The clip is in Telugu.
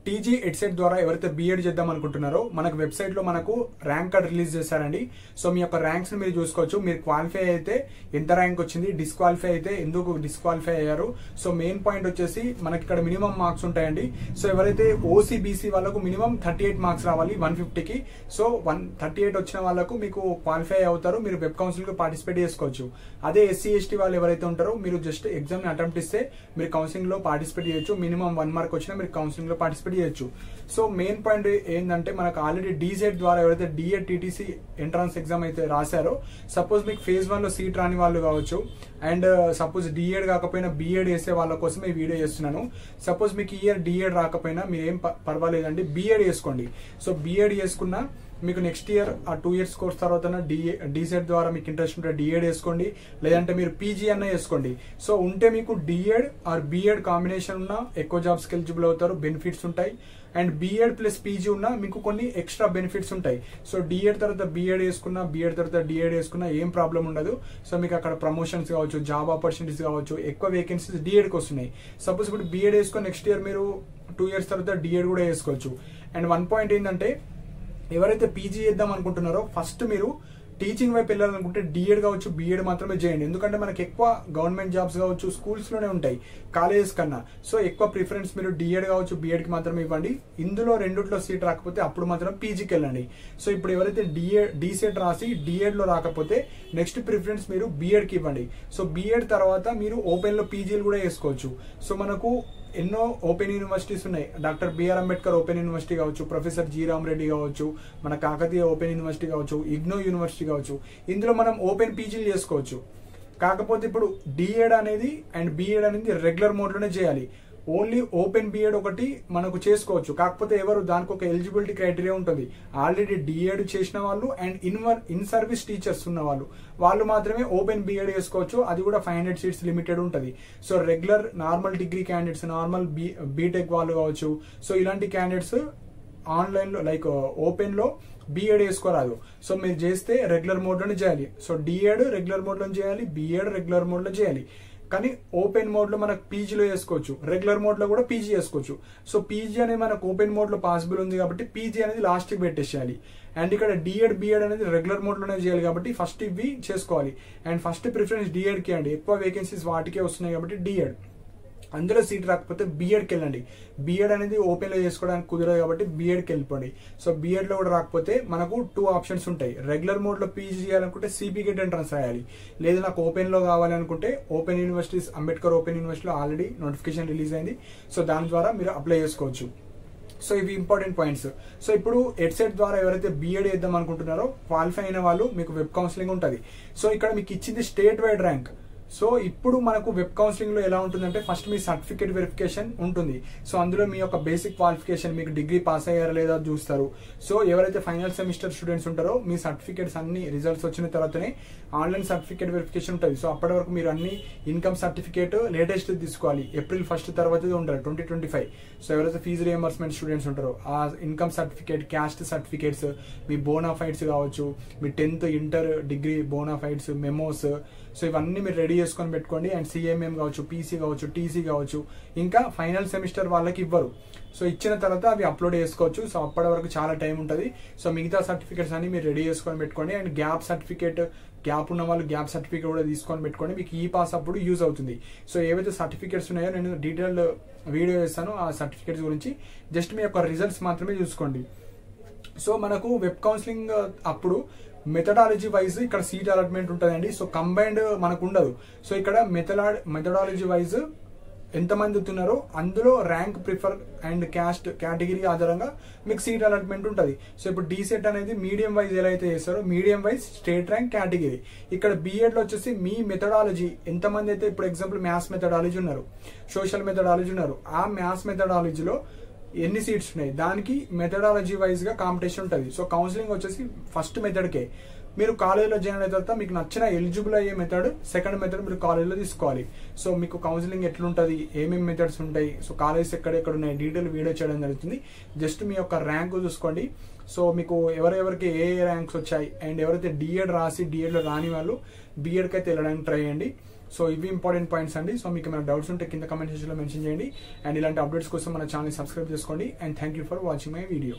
టీజీ ఎడ్సెట్ ద్వారా ఎవరైతే బీఎడ్ చేద్దాం అనుకుంటున్నారో మనకు వెబ్సైట్ లో మనకు ర్యాంక్ కార్డ్ రిలీజ్ చేశారండి. సో మీ యొక్క ర్యాంక్స్ మీరు చూసుకోవచ్చు. మీరు క్వాలిఫై అయితే ఎంత ర్యాంక్ వచ్చింది, డిస్క్వాలిఫై అయితే ఎందుకు డిస్క్వాలిఫై అయ్యారు. సో మెయిన్ పాయింట్ వచ్చేసి మనకి ఇక్కడ మినిమం మార్క్స్ ఉంటాయండి. సో ఎవరైతే ఓసీ బీసీ వాళ్ళకు మినిమం 38 మార్క్స్ రావాలి 150కి. సో 138 వచ్చిన వాళ్ళకు మీకు క్వాలిఫై అవుతారు, మీరు వెబ్ కౌన్సిల్ కి పార్టిసిపేట్ చేసుకోవచ్చు. అదే ఎస్సీ ఎస్టీ వాళ్ళు ఎవరైతే ఉంటారో మీరు జస్ట్ ఎగ్జామ్ ని అటెంప్ట్ ఇస్తే మీరు కౌన్సిలింగ్ లో పార్టిసిపేట్ చేయొచ్చు. మినిమం 1 మార్క్ వచ్చినా మీరు కౌన్సిలింగ్ లో పార్టిసిపేట్ చేయొచ్చు. సో మెయిన్ పాయింట్ ఏంటంటే మనకు ఆల్రెడీ డీసెట్ ద్వారా ఎవరైతే డిఎడ్ టీటీసీ ఎంట్రన్స్ ఎగ్జామ్ అయితే రాశారో, సపోజ్ మీకు ఫేజ్ 1 లో సీట్ రాని వాళ్ళు కావచ్చు, అండ్ సపోజ్ డిఎడ్ కాకపోయినా బిఎడ్ చేసే వాళ్ళ కోసం ఈ వీడియో చేస్తున్నాను. సపోజ్ మీకు ఈ ఇయర్ డిఎడ్ రాకపోయినా మీరు ఏం పర్వాలేదండి, బిఎడ్ చేసుకోండి. సో బిఎడ్ చేసుకున్నా మీకు నెక్స్ట్ ఇయర్ ఆ 2 years కోర్స్ తర్వాత డీసెట్ ద్వారా మీకు ఇంట్రెస్ట్ ఉంటే డిఎడ్ వేసుకోండి, లేదంటే మీరు పీజీ అన్న వేసుకోండి. సో ఉంటే మీకు డిఎడ్ ఆర్ బిఎడ్ కాంబినేషన్ ఉన్న ఎక్కువ జాబ్స్కి ఎలిజిబుల్ అవుతారు, బెనిఫిట్స్ ఉంటాయి. అండ్ బిఎడ్ ప్లస్ పీజీ ఉన్నా మీకు కొన్ని ఎక్స్ట్రా బెనిఫిట్స్ ఉంటాయి. సో డిఎడ్ తర్వాత బిఎడ్ వేసుకున్నా, బిఎడ్ తర్వాత డిఎడ్ వేసుకున్నా ఏం ప్రాబ్లం ఉండదు. సో మీకు అక్కడ ప్రమోషన్స్ కావచ్చు, జాబ్ ఆపర్చునిటీస్ కావచ్చు, ఎక్కువ వేకెన్సీస్ డిఎడ్కి వస్తున్నాయి. సపోజ్ ఇప్పుడు బిఎడ్ వేసుకొని నెక్స్ట్ ఇయర్ మీరు 2 years తర్వాత డిఎడ్ కూడా వేసుకోవచ్చు. అండ్ 1 point ఏంటంటే ఎవరైతే పీజీ చేద్దాం అనుకుంటున్నారో ఫస్ట్ మీరు టీచింగ్ వైపు వెళ్ళాలనుకుంటే డిఎడ్ కావచ్చు, బిఎడ్ మాత్రమే చేయండి. ఎందుకంటే మనకి ఎక్కువ గవర్నమెంట్ జాబ్స్ కావచ్చు స్కూల్స్ లోనే ఉంటాయి కాలేజెస్ కన్నా. సో ఎక్కువ ప్రిఫరెన్స్ మీరు డిఎడ్ కావచ్చు, బిఎడ్ కి మాత్రమే ఇవ్వండి. ఇందులో రెండిట్లో సీట్ రాకపోతే అప్పుడు మాత్రం పీజీకి వెళ్ళండి. సో ఇప్పుడు ఎవరైతే డీసెట్ రాసి డిఎడ్ లో రాకపోతే నెక్స్ట్ ప్రిఫరెన్స్ మీరు బిఎడ్ కి ఇవ్వండి. సో బిఎడ్ తర్వాత మీరు ఓపెన్ లో పీజీలు కూడా వేసుకోవచ్చు. సో మనకు ఎన్నో ఓపెన్ యూనివర్సిటీస్ ఉన్నాయి. Doctor B R Ambedkar open university కావచ్చు, ప్రొఫెసర్ జి రామరెడ్డి కావచ్చు, మన కాకతీయ ఓపెన్ యూనివర్సిటీ కావచ్చు, ఇగ్నో యూనివర్సిటీ కావచ్చు. ఇందులో మనం ఓపెన్ పీజీలు చేసుకోవచ్చు. కాకపోతే ఇప్పుడు డిఎడ్ అనేది అండ్ బిఎడ్ అనేది రెగ్యులర్ మోడ్ లోనే చేయాలి. ఓన్లీ ఓపెన్ బిఎడ్ ఒకటి మనకు చేసుకోవచ్చు. కాకపోతే ఎవరు దానికి ఒక ఎలిజిబిలిటీ క్రైటీరియా ఉంటుంది. ఆల్రెడీ డిఎడ్ చేసిన వాళ్ళు అండ్ ఇన్ సర్వీస్ టీచర్స్ ఉన్న వాళ్ళు మాత్రమే ఓపెన్ బిఎడ్ చేసుకోవచ్చు. అది కూడా 500 seats లిమిటెడ్ ఉంటుంది. So regular normal degree candidates, normal BTech వాళ్ళు కావచ్చు, సో ఇలాంటి క్యాండిడేట్స్ ఆన్లైన్ లో లైక్ ఓపెన్ లో బిఎడ్ వేసుకోరాదు. సో మీరు చేస్తే రెగ్యులర్ మోడ్ లోనే చేయాలి. సో డిఎడ్ రెగ్యులర్ మోడ్ లో చేయాలి, బిఎడ్ రెగ్యులర్ మోడ్ లో చేయాలి. కానీ ఓపెన్ మోడ్ లో మనకు పీజీలో చేసుకోవచ్చు, రెగ్యులర్ మోడ్ లో కూడా పీజీ చేసుకోవచ్చు. సో పీజీ అనేది మనకు ఓపెన్ మోడ్ లో పాసిబుల్ ఉంది కాబట్టి పీజీ అనేది లాస్ట్ కి పెట్టేసేయాలి. అండ్ ఇక్కడ డిఎడ్ బిఎడ్ అనేది రెగ్యులర్ మోడ్ లోనే చేయాలి కాబట్టి ఫస్ట్ ఇవి చేసుకోవాలి. అండ్ ఫస్ట్ ప్రిఫరెన్స్ డిఎడ్ కి అండి, ఎక్కువ వేకెన్సీస్ వాటికే వస్తున్నాయి కాబట్టి డిఎడ్. అందులో సీట్ రాకపోతే బిఎడ్కి వెళ్ళండి. బిఎడ్ అనేది ఓపెన్ లో చేసుకోవడానికి కుదరదు కాబట్టి బిఎడ్కి వెళ్ళిపోండి. సో బిఎడ్ లో కూడా రాకపోతే మనకు 2 options ఉంటాయి. రెగ్యులర్ మోడ్ లో పీజీ చేయాలనుకుంటే సిపి గేట్ ఎంట్రన్స్ రాయాలి. లేదు నాకు ఓపెన్ లో కావాలి అనుకుంటే ఓపెన్ యూనివర్సిటీస్, అంబేద్కర్ ఓపెన్ యూనివర్సిటీలో ఆల్రెడీ నోటిఫికేషన్ రిలీజ్ అయింది. సో దాని ద్వారా మీరు అప్లై చేసుకోవచ్చు. సో ఇవి ఇంపార్టెంట్ పాయింట్స్. సో ఇప్పుడు ఎడ్సెట్ ద్వారా ఎవరైతే బిఎడ్ చేద్దాం అనుకుంటున్నారో క్వాలిఫై అయిన వాళ్ళు మీకు వెబ్ కౌన్సిలింగ్ ఉంటుంది. సో ఇక్కడ మీకు ఇచ్చింది స్టేట్ వైడ్ ర్యాంక్. సో ఇప్పుడు మనకు వెబ్ కౌన్సిలింగ్ లో ఎలా ఉంటుందంటే ఫస్ట్ మీ సర్టిఫికేట్ వెరిఫికేషన్ ఉంటుంది. సో అందులో మీ యొక్క బేసిక్ క్వాలిఫికేషన్, మీకు డిగ్రీ పాస్ అయ్యారా లేదా చూస్తారు. సో ఎవరైతే ఫైనల్ సెమిస్టర్ స్టూడెంట్స్ ఉంటారో మీ సర్టిఫికేట్స్ అన్ని రిజల్ట్స్ వచ్చిన తర్వాతనే ఆన్లైన్ సర్టిఫికేట్ వెరిఫికేషన్ ఉంటుంది. సో అప్పటి వరకు మీరు అన్ని ఇన్కమ్ సర్టిఫికేట్ లేటెస్ట్ తీసుకోవాలి. April 1 తర్వాత ఉండాలి 2025. సో ఎవరైతే ఫీజు రియంబర్స్మెంట్ స్టూడెంట్స్ ఉంటారో ఆ ఇన్కమ్ సర్టిఫికేట్, క్యాస్ట్ సర్టిఫికేట్స్, మీ బోనాఫైడ్స్ కావచ్చు, మీ 10th inter degree bonafides, memos, so ఇవన్నీ మీరు రెడీ చేసుకొని పెట్టుకోండి. అండ్ సిఎంఎం కావచ్చు, పీసీ కావచ్చు, టీసీ కావచ్చు. ఇంకా ఫైనల్ సెమిస్టర్ వాళ్ళకి ఇవ్వరు. సో ఇచ్చిన తర్వాత అవి అప్లోడ్ చేసుకోవచ్చు. సో అప్పటి వరకు చాలా టైం ఉంటుంది. సో మిగతా సర్టిఫికేట్స్ అన్ని మీరు రెడీ చేసుకొని పెట్టుకోండి. అండ్ గ్యాప్ సర్టిఫికేట్, గ్యాప్ ఉన్న వాళ్ళు గ్యాప్ సర్టిఫికేట్ కూడా తీసుకొని పెట్టుకోండి. మీకు ఈ పాస్ అప్పుడు యూజ్ అవుతుంది. సో ఏవైతే సర్టిఫికేట్స్ ఉన్నాయో నేను డీటెయిల్డ్ వీడియో చేస్తాను ఆ సర్టిఫికేట్స్ గురించి. జస్ట్ మీ యొక్క రిజల్ట్స్ మాత్రమే చూసుకోండి. సో మనకు వెబ్ కౌన్సిలింగ్ అప్పుడు మెథడాలజీ వైజ్ ఇక్కడ సీట్ అలాట్మెంట్ ఉంటుందండి. సో కంబైన్డ్ మనకు ఉండదు. సో ఇక్కడ మెథడాలజీ వైజ్ ఎంతమంది ఉన్నారో అందులో rank prefer and caste category ఆధారంగా మీకు సీట్ అలాట్మెంట్ ఉంటుంది. సో ఇప్పుడు డీసెట్ అనేది మీడియం వైజ్ ఎలా అయితే చేస్తారో medium wise state rank category. ఇక్కడ బిఎడ్ లో వచ్చేసి మీ మెథడాలజీ ఎంతమంది అయితే ఇప్పుడు ఎగ్జాంపుల్ మ్యాథ్స్ మెథడాలజీ ఉన్నారు, సోషల్ మెథడాలజీ ఉన్నారు, ఆ మ్యాథ్స్ మెథడాలజీలో ఎన్ని సీట్స్ ఉన్నాయి దానికి మెథడాలజీ వైజ్ గా కాంపిటీషన్ ఉంటుంది. సో కౌన్సిలింగ్ వచ్చేసి ఫస్ట్ మెథడ్కే. మీరు కాలేజీలో జాయిన్ అయిన తర్వాత మీకు నచ్చిన ఎలిజిబుల్ అయ్యే మెథడ్, సెకండ్ మెథడ్ మీరు కాలేజీలో తీసుకోవాలి. సో మీకు కౌన్సిలింగ్ ఎట్లుంటుంది, ఏమేమి మెథడ్స్ ఉంటాయి, సో కాలేజెస్ ఎక్కడెక్కడ ఉన్నాయి డీటెయిల్ వీడియో చేయడం జరుగుతుంది. జస్ట్ మీ యొక్క ర్యాంక్ చూసుకోండి. సో మీకు ఎవరెవరికి ఏ ర్యాంక్స్ వచ్చాయి అండ్ ఎవరైతే డిఎడ్ రాసి డిఎడ్ లో రాని వాళ్ళు బిఎడ్కి అయితే వెళ్ళడానికి ట్రై చేయండి. సో ఇవి ఇంపార్టెంట్ పాయింట్స్ అండి. సో మీకు ఏమైనా డౌట్స్ ఉంటే కింద కమెంట్ సెక్షన్ లో మెన్షన్ చేయండి. అండ్ ఇలాంటి అప్డేట్స్ కోసం మన ఛానల్ సబ్స్క్రైబ్ చేసుకోండి. And thank you for watching my video.